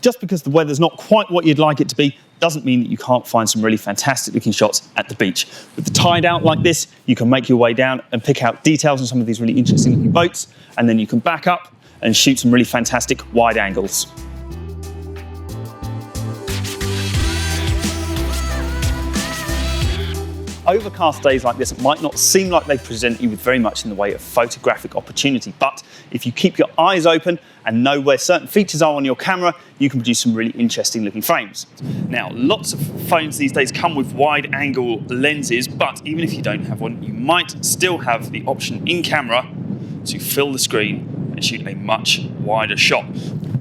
Just because the weather's not quite what you'd like it to be doesn't mean that you can't find some really fantastic looking shots at the beach. With the tide out like this, you can make your way down and pick out details on some of these really interesting looking boats, and then you can back up and shoot some really fantastic wide angles. Overcast days like this might not seem like they present you with very much in the way of photographic opportunity, but if you keep your eyes open and know where certain features are on your camera, you can produce some really interesting looking frames. Now, lots of phones these days come with wide angle lenses, but even if you don't have one, you might still have the option in camera to fill the screen and shoot a much wider shot.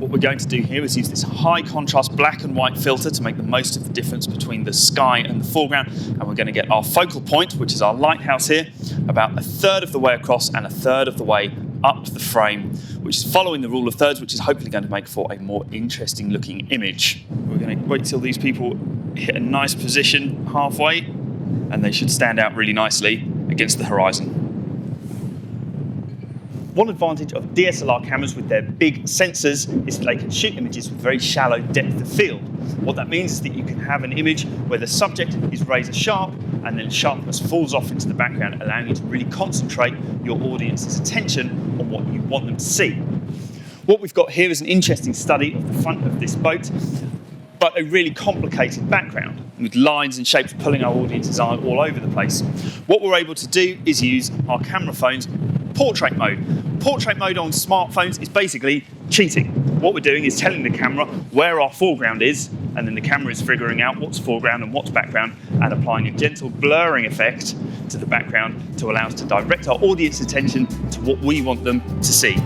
What we're going to do here is use this high contrast black and white filter to make the most of the difference between the sky and the foreground, and we're going to get our focal point, which is our lighthouse here, about a third of the way across and a third of the way up the frame, which is following the rule of thirds, which is hopefully going to make for a more interesting looking image. We're going to wait till these people hit a nice position halfway, and they should stand out really nicely against the horizon. One advantage of DSLR cameras with their big sensors is that they can shoot images with very shallow depth of field. What that means is that you can have an image where the subject is razor sharp and then sharpness falls off into the background, allowing you to really concentrate your audience's attention on what you want them to see. What we've got here is an interesting study of the front of this boat, but a really complicated background with lines and shapes pulling our audience's eye all over the place. What we're able to do is use our camera phone's portrait mode. Portrait mode on smartphones is basically cheating. What we're doing is telling the camera where our foreground is, and then the camera is figuring out what's foreground and what's background and applying a gentle blurring effect to the background to allow us to direct our audience's attention to what we want them to see.